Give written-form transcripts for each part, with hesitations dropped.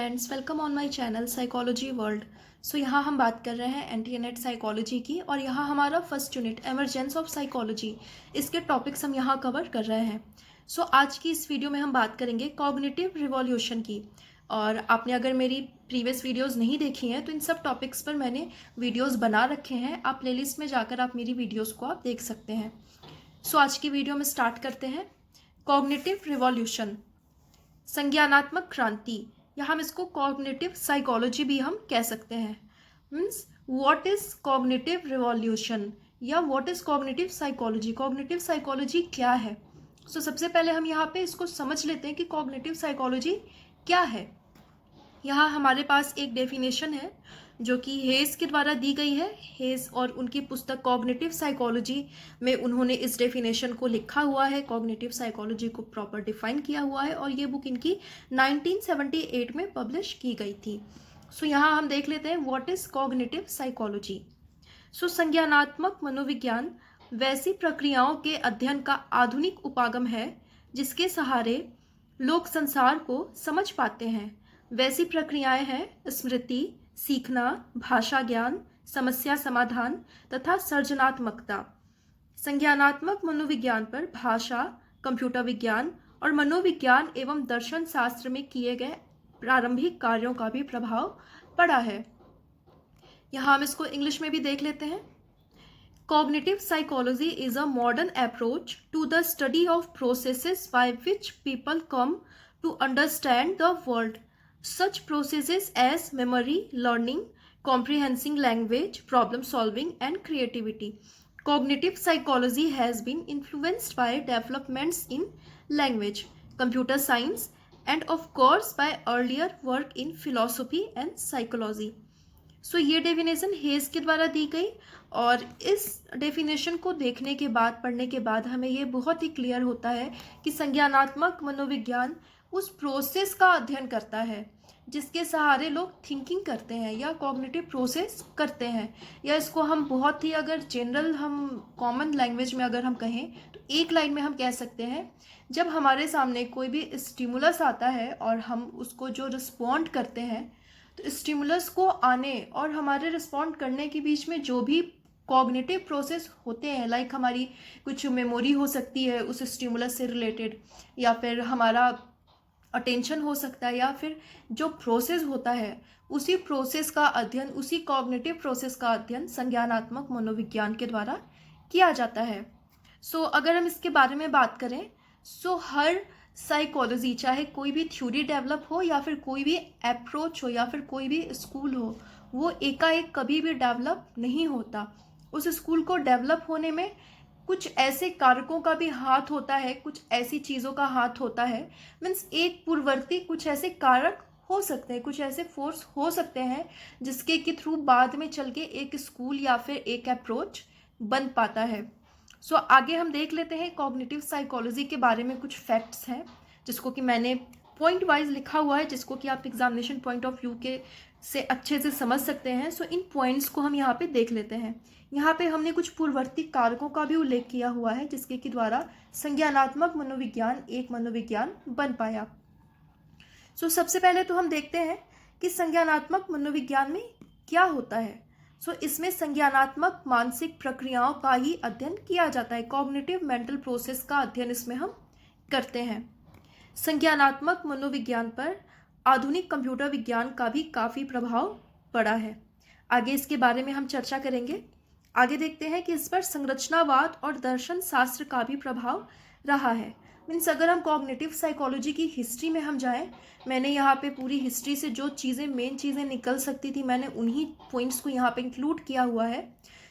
Friends, welcome on my channel psychology world. So यहाँ हम बात कर रहे हैं एंटी साइकोलॉजी की, और यहाँ हमारा first unit emergence of psychology, इसके टॉपिक्स हम यहाँ कवर कर रहे हैं। सो आज की इस वीडियो में हम बात करेंगे कॉग्निटिव रिवॉल्यूशन की। और आपने अगर मेरी प्रीवियस वीडियोस नहीं देखी हैं तो इन सब टॉपिक्स पर मैंने वीडियोस बना रखे हैं, आप प्लेलिस्ट में जाकर आप मेरी वीडियोस को आप देख सकते हैं। सो आज की वीडियो में स्टार्ट करते हैं। कॉग्निटिव रिवॉल्यूशन, संज्ञानात्मक क्रांति, या हम इसको कॉग्निटिव साइकोलॉजी भी हम कह सकते हैं। Means what is cognitive revolution या what is cognitive psychology. Cognitive psychology क्या है? सो सबसे पहले हम यहाँ पे इसको समझ लेते हैं कि कॉग्निटिव साइकोलॉजी क्या है। यहाँ हमारे पास एक डेफिनेशन है जो कि हेज के द्वारा दी गई है। हेज और उनकी पुस्तक कॉग्निटिव साइकोलॉजी में उन्होंने इस डेफिनेशन को लिखा हुआ है, कॉग्निटिव साइकोलॉजी को प्रॉपर डिफाइन किया हुआ है, और ये बुक इनकी 1978 में पब्लिश की गई थी। सो यहाँ हम देख लेते हैं व्हाट इज कॉग्निटिव साइकोलॉजी। सो संज्ञानात्मक मनोविज्ञान वैसी प्रक्रियाओं के अध्ययन का आधुनिक उपागम है जिसके सहारे लोग संसार को समझ पाते हैं। वैसी प्रक्रियाएं हैं स्मृति, सीखना, भाषा ज्ञान, समस्या समाधान तथा सृजनात्मकता। संज्ञानात्मक मनोविज्ञान पर भाषा, कंप्यूटर विज्ञान और मनोविज्ञान एवं दर्शन शास्त्र में किए गए प्रारंभिक कार्यों का भी प्रभाव पड़ा है। यहाँ हम इसको इंग्लिश में भी देख लेते हैं। Cognitive psychology is a modern approach to the study of processes by which people come to understand the world. Such processes as memory, learning, comprehending language, problem solving, and creativity. Cognitive psychology has been influenced by developments in language, computer science, and of course by earlier work in philosophy and psychology. सो ये definition hedge के द्वारा दी गई, और इस definition को देखने के बाद, पढ़ने के बाद हमें ये बहुत ही क्लियर होता है कि संज्ञानात्मक मनोविज्ञान उस प्रोसेस का अध्ययन करता है जिसके सहारे लोग थिंकिंग करते हैं या कॉग्निटिव प्रोसेस करते हैं। या इसको हम बहुत ही अगर जनरल, हम कॉमन लैंग्वेज में अगर हम कहें तो एक लाइन में हम कह सकते हैं, जब हमारे सामने कोई भी स्टिमुलस आता है और हम उसको जो रिस्पॉन्ड करते हैं, तो स्टिमुलस को आने और हमारे रिस्पॉन्ड करने के बीच में जो भी कॉग्निटिव प्रोसेस होते हैं, लाइक हमारी कुछ मेमोरी हो सकती है उस स्टिमुलस से रिलेटेड, या फिर हमारा अटेंशन हो सकता है, या फिर जो प्रोसेस होता है उसी प्रोसेस का अध्ययन, उसी कॉग्निटिव प्रोसेस का अध्ययन संज्ञानात्मक मनोविज्ञान के द्वारा किया जाता है। सो अगर हम इसके बारे में बात करें, सो हर साइकोलॉजी, चाहे कोई भी थ्योरी डेवलप हो या फिर कोई भी अप्रोच हो या फिर कोई भी स्कूल हो, वो एकाएक कभी भी डेवलप नहीं होता। उस स्कूल को डेवलप होने में कुछ ऐसे कारकों का भी हाथ होता है, कुछ ऐसी चीज़ों का हाथ होता है। मीन्स एक पूर्ववर्ती कुछ ऐसे कारक हो सकते हैं, कुछ ऐसे फोर्स हो सकते हैं जिसके के थ्रू बाद में चल के एक स्कूल या फिर एक अप्रोच बन पाता है। सो आगे हम देख लेते हैं कॉग्निटिव साइकोलॉजी के बारे में कुछ फैक्ट्स हैं जिसको कि मैंने पॉइंट वाइज लिखा हुआ है, जिसको कि आप एग्जामिनेशन पॉइंट ऑफ व्यू के से अच्छे से समझ सकते हैं। सो इन पॉइंट्स को हम यहाँ पे देख लेते हैं। यहाँ पे हमने कुछ पूर्ववर्ती कारकों का भी उल्लेख किया हुआ है जिसके कि द्वारा संज्ञानात्मक मनोविज्ञान एक मनोविज्ञान बन पाया। सो सबसे पहले तो हम देखते हैं कि संज्ञानात्मक मनोविज्ञान में क्या होता है। सो इसमें संज्ञानात्मक मानसिक प्रक्रियाओं का ही अध्ययन किया जाता है। कॉग्निटिव मेंटल प्रोसेस का अध्ययन इसमें हम करते हैं। संज्ञानात्मक मनोविज्ञान पर आधुनिक कंप्यूटर विज्ञान का भी काफ़ी प्रभाव पड़ा है। आगे इसके बारे में हम चर्चा करेंगे। आगे देखते हैं कि इस पर संरचनावाद और दर्शन शास्त्र का भी प्रभाव रहा है। मीन्स अगर हम कॉग्निटिव साइकोलॉजी की हिस्ट्री में हम जाएं, मैंने यहाँ पे पूरी हिस्ट्री से जो चीज़ें, मेन चीज़ें निकल सकती थी, मैंने उन्हीं पॉइंट्स को यहाँ पे इंक्लूड किया हुआ है।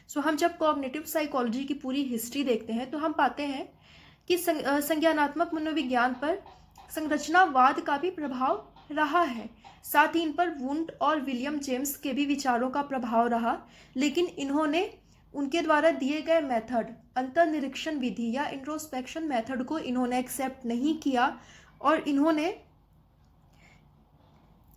सो हम जब कॉग्निटिव साइकोलॉजी की पूरी हिस्ट्री देखते हैं तो हम पाते हैं कि संज्ञानात्मक मनोविज्ञान पर संरचनावाद का भी प्रभाव रहा है। साथ ही इन पर वुंट और विलियम जेम्स के भी विचारों का प्रभाव रहा, लेकिन इन्होंने उनके द्वारा दिए गए मेथड, अंतर्निरीक्षण विधि या इंट्रोस्पेक्शन मेथड को इन्होंने एक्सेप्ट नहीं किया, और इन्होंने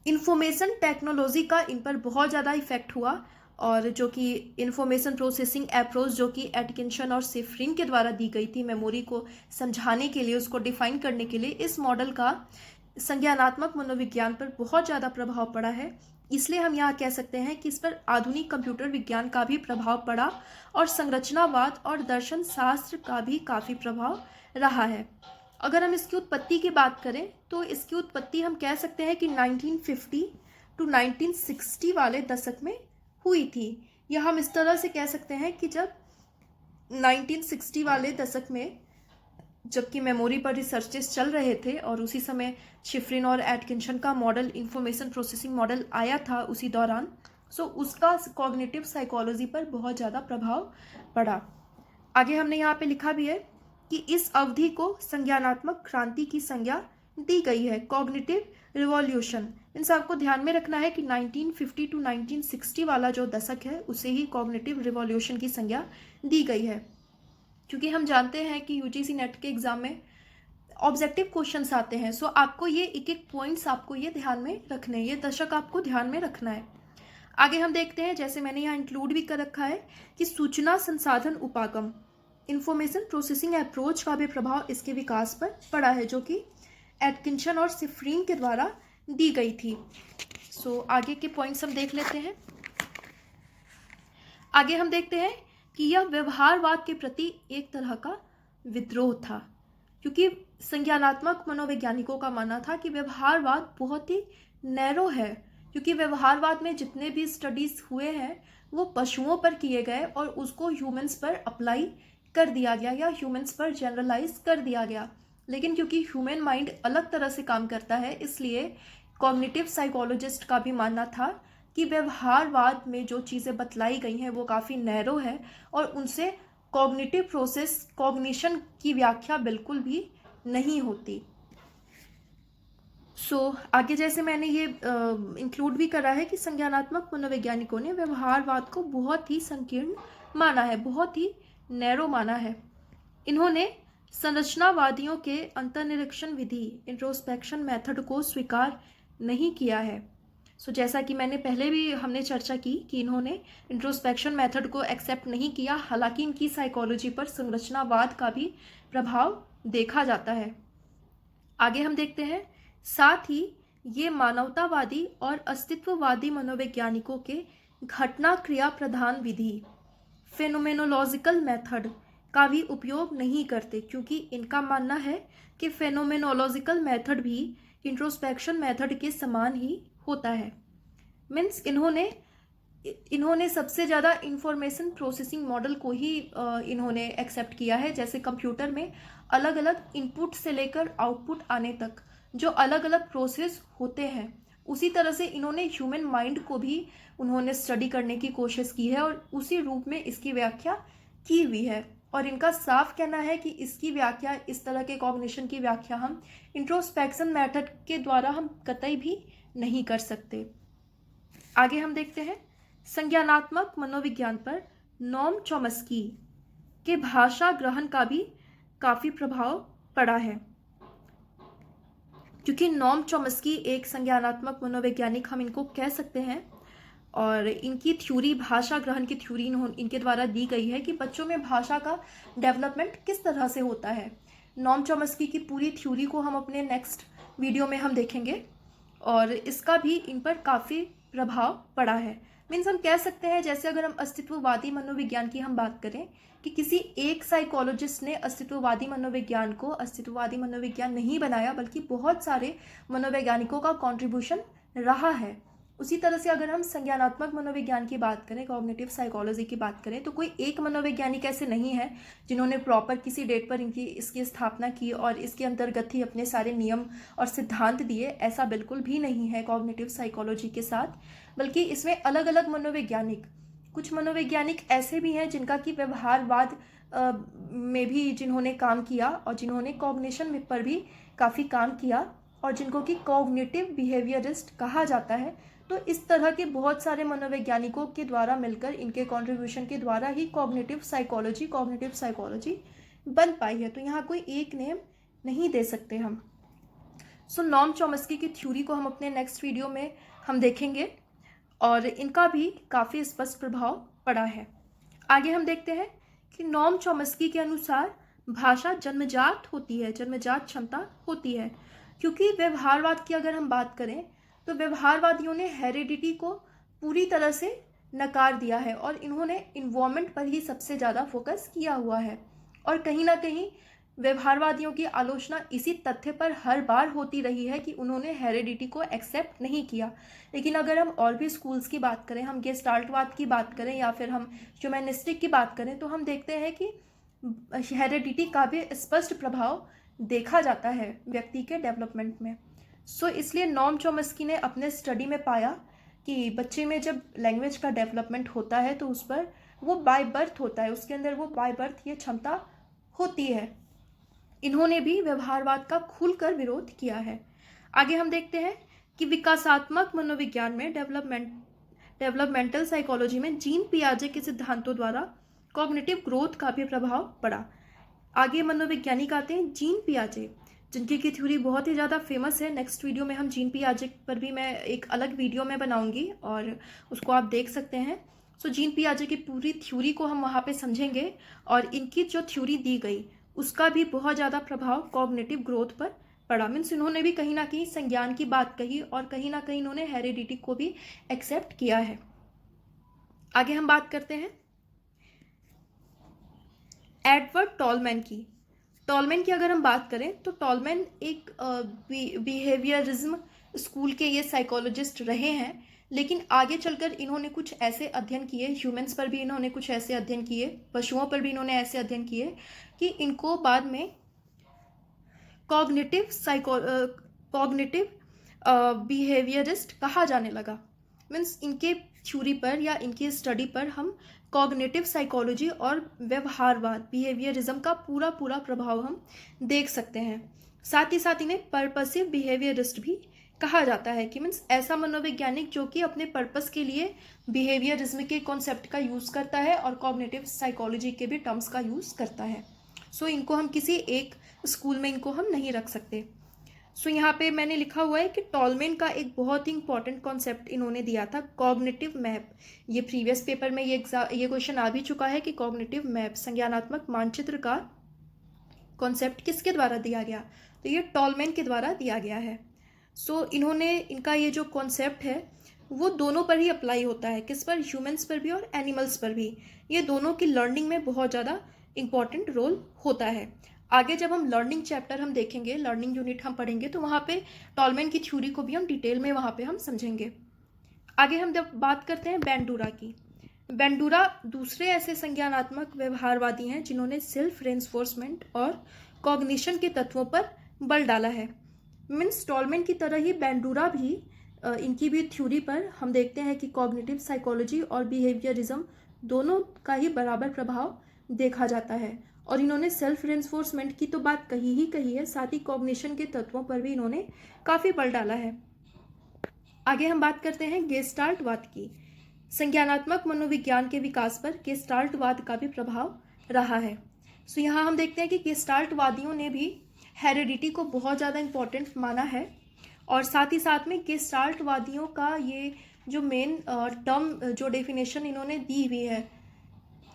इंफॉर्मेशन टेक्नोलॉजी का इन पर बहुत ज़्यादा इफेक्ट हुआ, और जो कि इंफॉर्मेशन प्रोसेसिंग अप्रोच जो कि एटकिंसन और सिफरिन के द्वारा दी गई थी मेमोरी को समझाने के लिए, उसको डिफाइन करने के लिए, इस मॉडल का संज्ञानात्मक मनोविज्ञान पर बहुत ज़्यादा प्रभाव पड़ा है, इसलिए हम यहाँ कह सकते हैं कि इस पर आधुनिक कंप्यूटर विज्ञान का भी प्रभाव पड़ा और संरचनावाद और दर्शन शास्त्र का भी काफ़ी प्रभाव रहा है। अगर हम इसकी उत्पत्ति की बात करें तो इसकी उत्पत्ति हम कह सकते हैं कि 1950 टू 1960 वाले दशक में हुई थी, या हम इस तरह से कह सकते हैं कि जब 1960 वाले दशक में जबकि मेमोरी पर रिसर्चेस चल रहे थे और उसी समय शिफ्रिन और एटकिंसन का मॉडल इंफॉर्मेशन प्रोसेसिंग मॉडल आया था उसी दौरान, सो उसका कॉग्निटिव साइकोलॉजी पर बहुत ज़्यादा प्रभाव पड़ा। आगे हमने यहाँ पे लिखा भी है कि इस अवधि को संज्ञानात्मक क्रांति की संज्ञा दी गई है, कॉग्निटिव रिवॉल्यूशन। मीन्स आपको ध्यान में रखना है कि 1950 टू 1960 वाला जो दशक है उसे ही कॉग्निटिव रिवॉल्यूशन की संज्ञा दी गई है, क्योंकि हम जानते हैं कि यूजीसी नेट के एग्जाम में ऑब्जेक्टिव क्वेश्चंस आते हैं। सो आपको ये एक एक पॉइंट्स आपको ये ध्यान में रखने हैं, ये दशक आपको ध्यान में रखना है। आगे हम देखते हैं, जैसे मैंने यहाँ इंक्लूड भी कर रखा है कि सूचना संसाधन उपागम इंफॉर्मेशन प्रोसेसिंग अप्रोच का भी प्रभाव इसके विकास पर पड़ा है, जो कि एटकिंसन और शिफ्रिन के द्वारा दी गई थी। सो आगे के पॉइंट्स हम देख लेते हैं। आगे हम देखते हैं कि यह व्यवहारवाद के प्रति एक तरह का विद्रोह था, क्योंकि संज्ञानात्मक मनोवैज्ञानिकों का मानना था कि व्यवहारवाद बहुत ही नैरो है, क्योंकि व्यवहारवाद में जितने भी स्टडीज हुए हैं वो पशुओं पर किए गए और उसको ह्यूमंस पर अप्लाई कर दिया गया या ह्यूमंस पर जनरलाइज कर दिया गया। लेकिन क्योंकि ह्यूमन माइंड अलग तरह से काम करता है, इसलिए कॉग्निटिव साइकोलॉजिस्ट का भी मानना था कि व्यवहारवाद में जो चीज़ें बतलाई गई हैं वो काफ़ी नैरो है और उनसे कॉग्निटिव प्रोसेस कॉग्निशन की व्याख्या बिल्कुल भी नहीं होती। आगे जैसे मैंने ये इंक्लूड भी करा है कि संज्ञानात्मक मनोवैज्ञानिकों ने व्यवहारवाद को बहुत ही संकीर्ण माना है, बहुत ही नैरो माना है। इन्होंने संरचनावादियों के अंतर्निरीक्षण विधि इंट्रोस्पेक्शन मेथड को स्वीकार नहीं किया है। जैसा कि मैंने पहले भी हमने चर्चा की कि इन्होंने इंट्रोस्पेक्शन मेथड को एक्सेप्ट नहीं किया, हालांकि इनकी साइकोलॉजी पर संरचनावाद का भी प्रभाव देखा जाता है। आगे हम देखते हैं, साथ ही ये मानवतावादी और अस्तित्ववादी मनोवैज्ञानिकों के घटना क्रिया प्रधान विधि फेनोमेनोलॉजिकल मेथड का भी उपयोग नहीं करते, क्योंकि इनका मानना है कि फेनोमेनोलॉजिकल मेथड भी इंट्रोस्पेक्शन मेथड के समान ही होता है। मीन्स इन्होंने सबसे ज़्यादा इंफॉर्मेशन प्रोसेसिंग मॉडल को ही इन्होंने एक्सेप्ट किया है। जैसे कंप्यूटर में अलग अलग इनपुट से लेकर आउटपुट आने तक जो अलग अलग प्रोसेस होते हैं, उसी तरह से इन्होंने ह्यूमन माइंड को भी उन्होंने स्टडी करने की कोशिश की है और उसी रूप में इसकी व्याख्या की हुई है। और इनका साफ कहना है कि इसकी व्याख्या, इस तरह के कॉग्निशन की व्याख्या हम इंट्रोस्पेक्शन मेथड के द्वारा हम कतई भी नहीं कर सकते। आगे हम देखते हैं, संज्ञानात्मक मनोविज्ञान पर नोम चॉम्स्की के भाषा ग्रहण का भी काफ़ी प्रभाव पड़ा है, क्योंकि नोम चॉम्स्की एक संज्ञानात्मक मनोवैज्ञानिक हम इनको कह सकते हैं और इनकी थ्योरी, भाषा ग्रहण की थ्योरी इनके द्वारा दी गई है कि बच्चों में भाषा का डेवलपमेंट किस तरह से होता है। नोम चॉम्स्की की पूरी थ्योरी को हम अपने नेक्स्ट वीडियो में हम देखेंगे और इसका भी इन पर काफ़ी प्रभाव पड़ा है। मीन्स हम कह सकते हैं, जैसे अगर हम अस्तित्ववादी मनोविज्ञान की हम बात करें कि किसी एक साइकोलॉजिस्ट ने अस्तित्ववादी मनोविज्ञान को अस्तित्ववादी मनोविज्ञान नहीं बनाया, बल्कि बहुत सारे मनोवैज्ञानिकों का कंट्रीब्यूशन रहा है। उसी तरह से अगर हम संज्ञानात्मक मनोविज्ञान की बात करें, कॉग्निटिव साइकोलॉजी की बात करें, तो कोई एक मनोवैज्ञानिक ऐसे नहीं है जिन्होंने प्रॉपर किसी डेट पर इसकी स्थापना की और इसके अंतर्गत ही अपने सारे नियम और सिद्धांत दिए। ऐसा बिल्कुल भी नहीं है कॉग्निटिव साइकोलॉजी के साथ, बल्कि इसमें अलग अलग मनोवैज्ञानिक, कुछ मनोवैज्ञानिक ऐसे भी हैं जिनका कि व्यवहारवाद में भी जिन्होंने काम किया और जिन्होंने कॉग्निशन पर भी काफ़ी काम किया और जिनको कि कॉग्निटिव बिहेवियरिस्ट कहा जाता है। तो इस तरह के बहुत सारे मनोवैज्ञानिकों के द्वारा मिलकर, इनके कंट्रीब्यूशन के द्वारा ही कॉग्निटिव साइकोलॉजी बन पाई है। तो यहाँ कोई एक नेम नहीं दे सकते हम। नोम चॉम्स्की की थ्योरी को हम अपने नेक्स्ट वीडियो में हम देखेंगे और इनका भी काफ़ी स्पष्ट प्रभाव पड़ा है। आगे हम देखते हैं कि नोम चॉम्स्की के अनुसार भाषा जन्मजात होती है, जन्मजात क्षमता होती है। क्योंकि व्यवहारवाद की अगर हम बात करें तो व्यवहारवादियों ने हेरिडिटी को पूरी तरह से नकार दिया है और इन्होंने इन्वायरमेंट पर ही सबसे ज़्यादा फोकस किया हुआ है। और कहीं ना कहीं व्यवहारवादियों की आलोचना इसी तथ्य पर हर बार होती रही है कि उन्होंने हेरिडिटी को एक्सेप्ट नहीं किया। लेकिन अगर हम और भी स्कूल्स की बात करें, हम गेस्टाल्टवाद की बात करें या फिर हम ह्यूमैनिस्टिक की बात करें, तो हम देखते हैं कि हेरिडिटी का भी स्पष्ट प्रभाव देखा जाता है व्यक्ति के डेवलपमेंट में। इसलिए नॉर्म चॉम्स्की ने अपने स्टडी में पाया कि बच्चे में जब लैंग्वेज का डेवलपमेंट होता है तो उस पर वो बाय बर्थ होता है, उसके अंदर वो बाय बर्थ ये क्षमता होती है। इन्होंने भी व्यवहारवाद का खुलकर विरोध किया है। आगे हम देखते हैं कि विकासात्मक मनोविज्ञान में डेवलपमेंटल साइकोलॉजी में जीन पियाजे के सिद्धांतों द्वारा कॉग्निटिव ग्रोथ का भी प्रभाव पड़ा। आगे मनोवैज्ञानिक आते हैं जीन पियाजे, जिनकी की थ्योरी बहुत ही ज़्यादा फेमस है। नेक्स्ट वीडियो में हम जीन पियाजे पर भी मैं एक अलग वीडियो में बनाऊंगी और उसको आप देख सकते हैं। जीन पियाजे की पूरी थ्योरी को हम वहाँ पे समझेंगे और इनकी जो थ्योरी दी गई उसका भी बहुत ज़्यादा प्रभाव कॉग्निटिव ग्रोथ पर पड़ा। मीन्स इन्होंने भी कहीं ना कहीं संज्ञान की बात कही और कहीं ना कहीं इन्होंने हेरिडिटी को भी एक्सेप्ट किया है। आगे हम बात करते हैं एडवर्ड टॉलमैन की अगर हम बात करें तो टॉलमैन एक बिहेवियरिज्म स्कूल के ये साइकोलॉजिस्ट रहे हैं, लेकिन आगे चलकर इन्होंने कुछ ऐसे अध्ययन किए, ह्यूमंस पर भी इन्होंने कुछ ऐसे अध्ययन किए, पशुओं पर भी इन्होंने ऐसे अध्ययन किए कि इनको बाद में कॉग्निटिव बिहेवियरिस्ट कहा जाने लगा। मीन्स इनके थ्योरी पर या इनकी स्टडी पर हम कॉग्निटिव साइकोलॉजी और व्यवहारवाद बिहेवियरिज्म का पूरा प्रभाव हम देख सकते हैं। साथ ही साथ इन्हें पर्पसिव बिहेवियरिस्ट भी कहा जाता है कि मीन्स ऐसा मनोवैज्ञानिक जो कि अपने पर्पस के लिए बिहेवियरिज्म के कॉन्सेप्ट का यूज़ करता है और कॉग्निटिव साइकोलॉजी के भी टर्म्स का यूज़ करता है। इनको हम किसी एक स्कूल में इनको हम नहीं रख सकते। यहाँ पे मैंने लिखा हुआ है कि टॉलमैन का एक बहुत ही इंपॉर्टेंट कॉन्सेप्ट इन्होंने दिया था, कॉग्निटिव मैप। ये प्रीवियस पेपर में ये क्वेश्चन आ भी चुका है कि कॉग्निटिव मैप संज्ञानात्मक मानचित्र का कॉन्सेप्ट किसके द्वारा दिया गया, तो ये टॉलमैन के द्वारा दिया गया है। इन्होंने इनका ये जो कॉन्सेप्ट है वो दोनों पर ही अप्लाई होता है, किस पर, ह्यूमंस पर भी और एनिमल्स पर भी। ये दोनों की लर्निंग में बहुत ज़्यादा इंपॉर्टेंट रोल होता है। आगे जब हम लर्निंग चैप्टर हम देखेंगे, लर्निंग यूनिट हम पढ़ेंगे, तो वहाँ पे टॉलमैन की थ्योरी को भी हम डिटेल में वहाँ पे हम समझेंगे। आगे हम जब बात करते हैं बेंडूरा की, बेंडूरा दूसरे ऐसे संज्ञानात्मक व्यवहारवादी हैं जिन्होंने सेल्फ रेन्फोर्समेंट और कॉग्निशन के तत्वों पर बल डाला है। मीन्स टॉलमैन की तरह ही बेंडूरा भी इनकी भी थ्योरी पर हम देखते हैं कि कॉग्निटिव साइकोलॉजी और बिहेवियरिज्म दोनों का ही बराबर प्रभाव देखा जाता है। और इन्होंने सेल्फ रेन्फोर्समेंट की तो बात कही है, साथ ही कॉग्निशन के तत्वों पर भी इन्होंने काफ़ी बल डाला है। आगे हम बात करते हैं गेस्टाल्टवाद की। संज्ञानात्मक मनोविज्ञान के विकास पर गेस्टाल्टवाद का भी प्रभाव रहा है। यहाँ हम देखते हैं कि गेस्टाल्टवादियों ने भी हेरिडिटी को बहुत ज़्यादा इम्पोर्टेंट माना है और साथ ही साथ में गेस्टाल्टवादियों का ये जो मेन टर्म जो डेफिनेशन इन्होंने दी हुई है,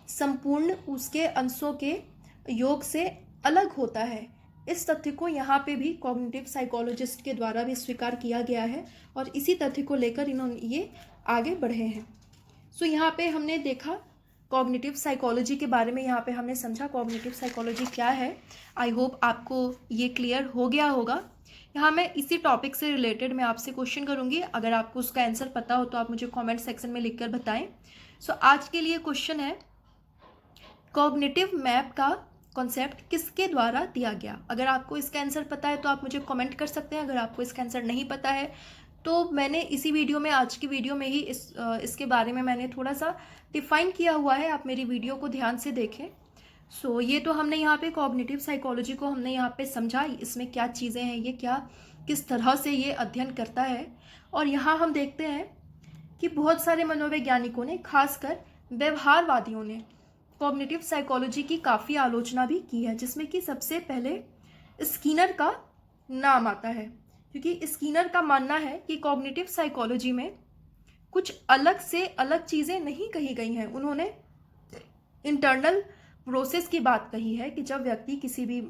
संपूर्ण उसके अंशों के योग से अलग होता है, इस तथ्य को यहाँ पे भी कॉग्निटिव साइकोलॉजिस्ट के द्वारा भी स्वीकार किया गया है और इसी तथ्य को लेकर इन्होंने ये आगे बढ़े हैं। यहाँ पे हमने देखा कॉग्निटिव साइकोलॉजी के बारे में, यहाँ पे हमने समझा कॉग्निटिव साइकोलॉजी क्या है। आई होप आपको ये क्लियर हो गया होगा। यहाँ मैं इसी टॉपिक से रिलेटेड मैं आपसे क्वेश्चन करूँगी, अगर आपको उसका आंसर पता हो तो आप मुझे कमेंट सेक्शन में लिखकर बताएं। आज के लिए क्वेश्चन है, कॉग्निटिव मैप का कॉन्सेप्ट किसके द्वारा दिया गया। अगर आपको इसका आंसर पता है तो आप मुझे कमेंट कर सकते हैं, अगर आपको इसका आंसर नहीं पता है तो मैंने इसी वीडियो में, आज की वीडियो में ही इसके बारे में मैंने थोड़ा सा डिफाइन किया हुआ है, आप मेरी वीडियो को ध्यान से देखें। ये तो हमने यहाँ पे कॉग्निटिव साइकोलॉजी को हमने यहाँ पे समझा, इसमें क्या चीज़ें हैं, ये क्या किस तरह से ये अध्ययन करता है। और यहाँ हम देखते हैं कि बहुत सारे मनोवैज्ञानिकों ने, खासकर व्यवहारवादियों ने कॉग्निटिव साइकोलॉजी की काफ़ी आलोचना भी की है, जिसमें कि सबसे पहले स्किनर का नाम आता है, क्योंकि स्किनर का मानना है कि कॉग्निटिव साइकोलॉजी में कुछ अलग से अलग चीज़ें नहीं कही गई हैं। उन्होंने इंटरनल प्रोसेस की बात कही है कि जब व्यक्ति किसी भी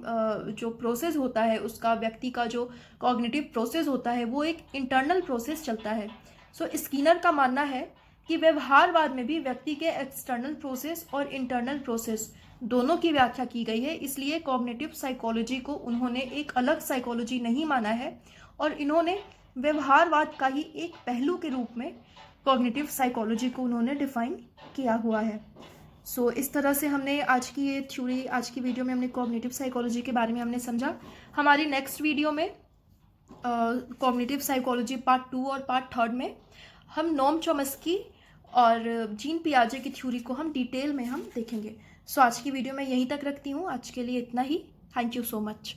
जो प्रोसेस होता है उसका, व्यक्ति का जो कॉग्निटिव प्रोसेस होता है वो एक इंटरनल प्रोसेस चलता है। सो स्किनर का मानना है कि व्यवहारवाद में भी व्यक्ति के एक्सटर्नल प्रोसेस और इंटरनल प्रोसेस दोनों की व्याख्या की गई है। इसलिए कॉग्निटिव साइकोलॉजी को उन्होंने एक अलग साइकोलॉजी नहीं माना है और इन्होंने व्यवहारवाद का ही एक पहलू के रूप में कॉग्निटिव साइकोलॉजी को उन्होंने डिफाइन किया हुआ है। सो इस तरह से हमने आज की ये थ्योरी, आज की वीडियो में हमने कॉग्निटिव साइकोलॉजी के बारे में हमने समझा। हमारी नेक्स्ट वीडियो में कॉग्निटिव साइकोलॉजी पार्ट 2 और पार्ट 3 में हम नोम चॉम्स्की और जीन पियाजे की थ्योरी को हम डिटेल में हम देखेंगे। सो आज की वीडियो मैं यहीं तक रखती हूँ। आज के लिए इतना ही। Thank you so much.